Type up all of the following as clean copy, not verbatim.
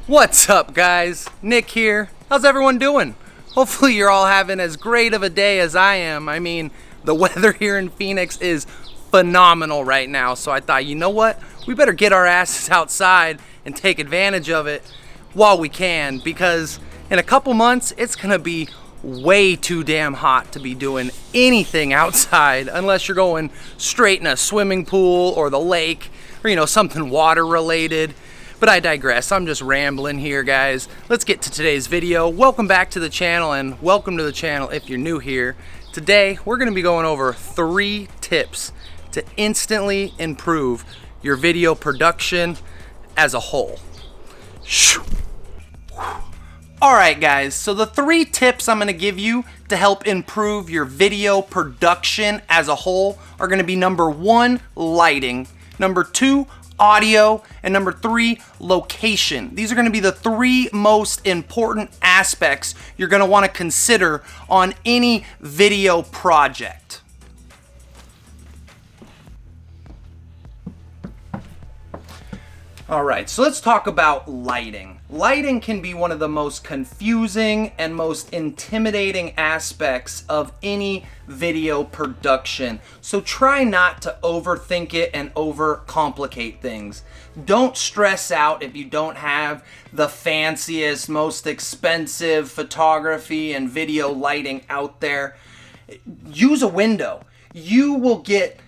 What's up, guys? Nick here. How's everyone doing? Hopefully you're all having as great of a day as I am. I mean, the weather here in Phoenix is phenomenal right now, so I thought, you know what? We better get our asses outside and take advantage of it while we can, because in a couple months, it's gonna be way too damn hot to be doing anything outside unless you're going straight in a swimming pool or the lake or, something water related. But I digress. I'm just rambling here, guys. Let's get to today's video. Welcome back to the channel, and welcome to the channel if you're new here. Today, we're gonna be going over 3 tips to instantly improve your video production as a whole. Alright guys, so the 3 tips I'm gonna give you to help improve your video production as a whole are gonna be number 1, lighting, number 2, audio, and number 3, location. These are going to be the 3 most important aspects you're going to want to consider on any video project. Alright, so let's talk about lighting. Lighting can be one of the most confusing and most intimidating aspects of any video production. So try not to overthink it and overcomplicate things. Don't stress out if you don't have the fanciest, most expensive photography and video lighting out there. Use a window. You will get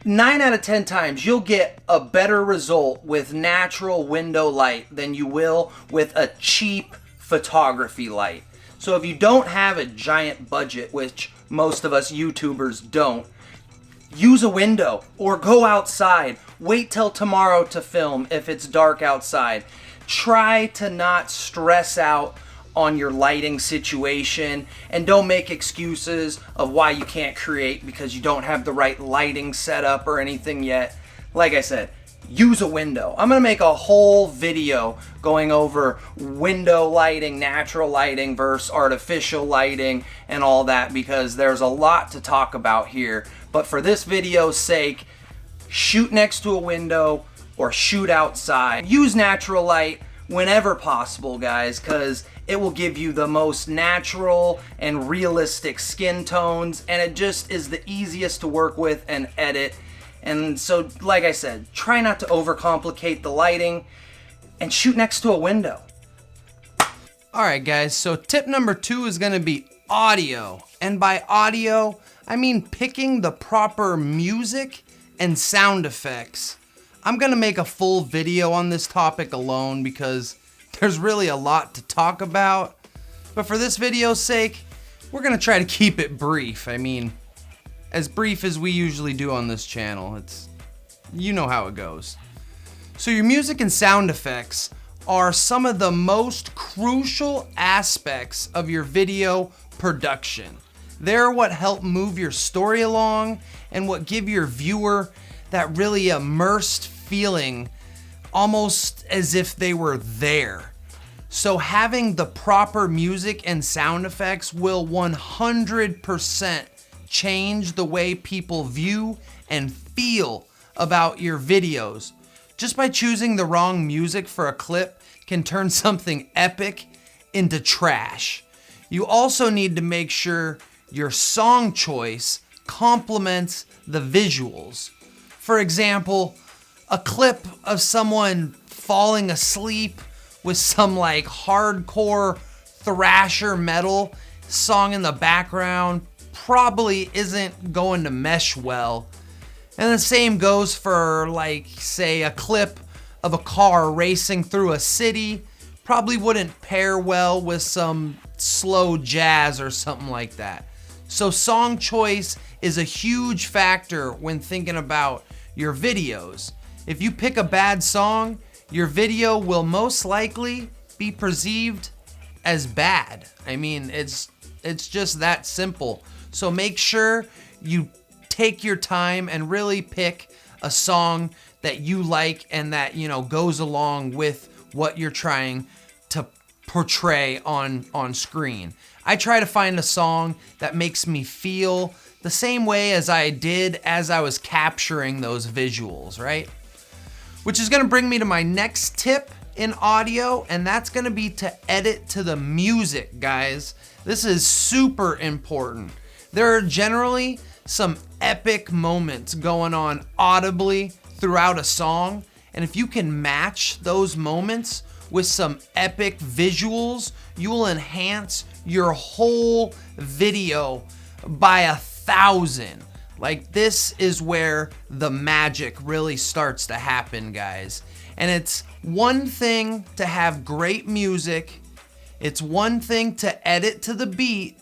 9 out of 10 times, you'll get a better result with natural window light than you will with a cheap photography light. So if you don't have a giant budget, which most of us YouTubers don't, use a window or go outside. Wait till tomorrow to film if it's dark outside. Try to not stress out on your lighting situation, and don't make excuses of why you can't create because you don't have the right lighting setup or anything yet. Like I said, use a window. I'm gonna make a whole video going over window lighting, natural lighting versus artificial lighting and all that, because there's a lot to talk about here. But for this video's sake, shoot next to a window or shoot outside. Use natural light whenever possible, guys, because it will give you the most natural and realistic skin tones, and it just is the easiest to work with and edit. And so, like I said, try not to overcomplicate the lighting and shoot next to a window. Alright guys, so tip number 2 is going to be audio. And by audio, I mean picking the proper music and sound effects. I'm gonna make a full video on this topic alone because there's really a lot to talk about. But for this video's sake, we're gonna try to keep it brief. I mean, as brief as we usually do on this channel. You know how it goes. So your music and sound effects are some of the most crucial aspects of your video production. They're what help move your story along and what give your viewer that really immersed feeling, almost as if they were there. So having the proper music and sound effects will 100% change the way people view and feel about your videos. Just by choosing the wrong music for a clip can turn something epic into trash. You also need to make sure your song choice complements the visuals. For example, a clip of someone falling asleep with some like hardcore thrasher metal song in the background probably isn't going to mesh well. And the same goes for, like, say a clip of a car racing through a city. Probably wouldn't pair well with some slow jazz or something like that. So song choice is a huge factor when thinking about your videos. If you pick a bad song, your video will most likely be perceived as bad. I mean, it's just that simple. So make sure you take your time and really pick a song that you like and that, goes along with what you're trying to portray on screen. I try to find a song that makes me feel the same way as I did as I was capturing those visuals, right? Which is gonna bring me to my next tip, in audio, and that's gonna be to edit to the music, guys. This is super important. There are generally some epic moments going on audibly throughout a song, and if you can match those moments with some epic visuals, you will enhance your whole video by 1,000. Like, this is where the magic really starts to happen, guys. And it's one thing to have great music, it's one thing to edit to the beat,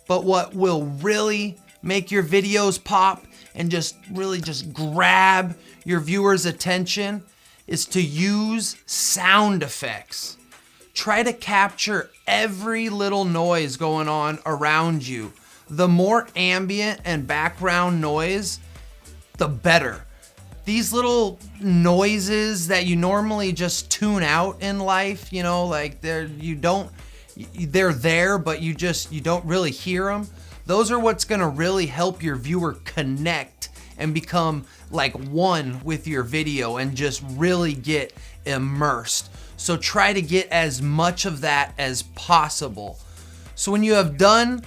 but what will really make your videos pop and just really just grab your viewers' attention is to use sound effects. Try to capture every little noise going on around you. The more ambient and background noise, the better. These little noises that you normally just tune out in life, you know, like they're there, but you don't really hear them. Those are what's gonna really help your viewer connect and become like one with your video and just really get immersed. So try to get as much of that as possible. So when you have dope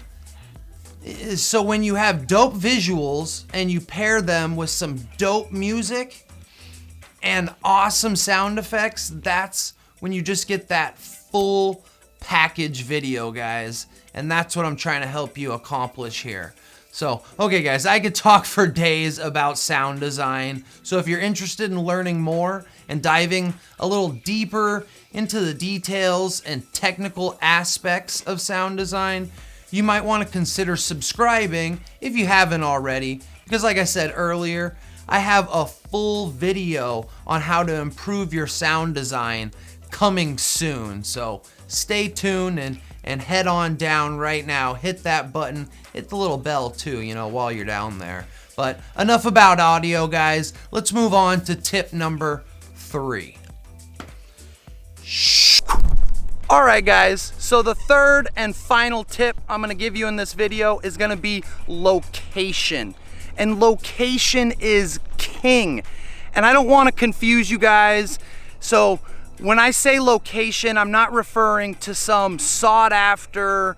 visuals and you pair them with some dope music and awesome sound effects, that's when you just get that full package video, guys. And that's what I'm trying to help you accomplish here. So, okay guys, I could talk for days about sound design. So if you're interested in learning more and diving a little deeper into the details and technical aspects of sound design, you might want to consider subscribing if you haven't already, because like I said earlier, I have a full video on how to improve your sound design coming soon. So stay tuned and head on down right now. Hit that button, hit the little bell too, you know, while you're down there. But enough about audio, guys. Let's move on to tip number 3. All right, guys, so the third and final tip I'm gonna give you in this video is gonna be location. And location is king. And I don't wanna confuse you guys. So when I say location, I'm not referring to some sought after,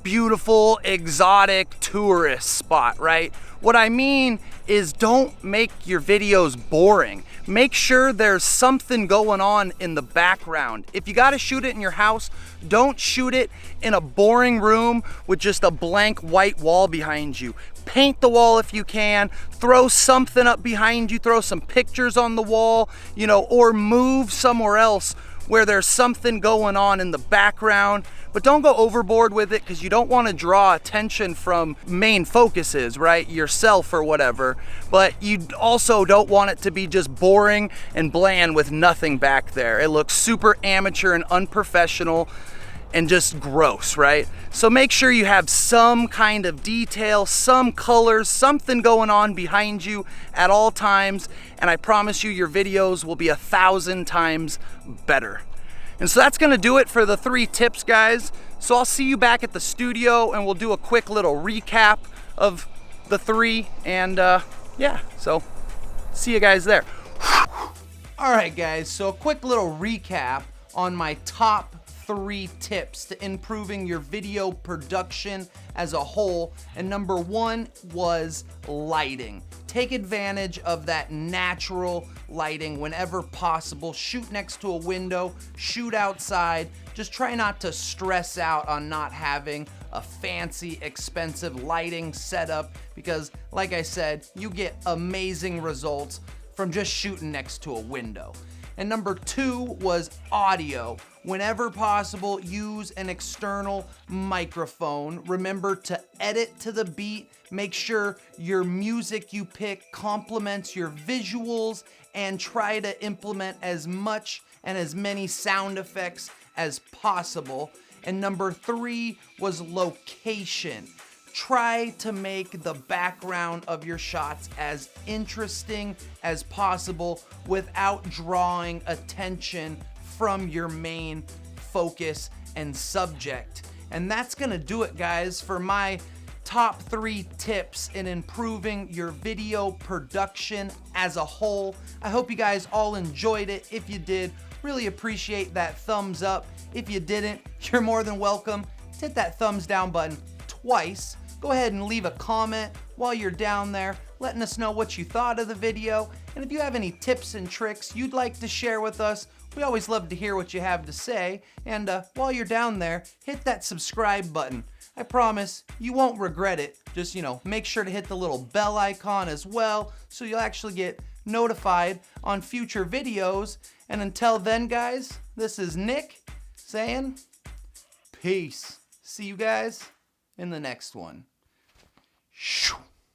beautiful, exotic tourist spot, right? What I mean is don't make your videos boring. Make sure there's something going on in the background. If you gotta shoot it in your house, don't shoot it in a boring room with just a blank white wall behind you. Paint the wall if you can, throw something up behind you, throw some pictures on the wall, you know, or move somewhere else where there's something going on in the background. But don't go overboard with it, because you don't want to draw attention from main focuses, right? Yourself or whatever. But you also don't want it to be just boring and bland with nothing back there. It looks super amateur and unprofessional and just gross, right? So make sure you have some kind of detail, some colors, something going on behind you at all times, and I promise you your videos will be 1,000 times better. And so that's gonna do it for the 3 tips, guys. So I'll see you back at the studio and we'll do a quick little recap of the 3, and yeah, so see you guys there. All right, guys, so a quick little recap on my top 3 tips to improving your video production as a whole. And number 1 was lighting. Take advantage of that natural lighting whenever possible. Shoot next to a window, shoot outside. Just try not to stress out on not having a fancy, expensive lighting setup, because like I said, you get amazing results from just shooting next to a window. And number 2 was audio. Whenever possible, use an external microphone. Remember to edit to the beat. Make sure your music you pick complements your visuals, and try to implement as much and as many sound effects as possible. And number 3 was location. Try to make the background of your shots as interesting as possible without drawing attention from your main focus and subject. And that's gonna do it, guys, for my top 3 tips in improving your video production as a whole. I hope you guys all enjoyed it. If you did, Really appreciate that thumbs up. If you didn't, you're more than welcome. Hit that thumbs down button twice. Go ahead and leave a comment while you're down there, letting us know what you thought of the video. And if you have any tips and tricks you'd like to share with us, we always love to hear what you have to say. And while you're down there, hit that subscribe button. I promise you won't regret it. Just, make sure to hit the little bell icon as well so you'll actually get notified on future videos. And until then, guys, this is Nick saying peace. See you guys in the next one. Shoo.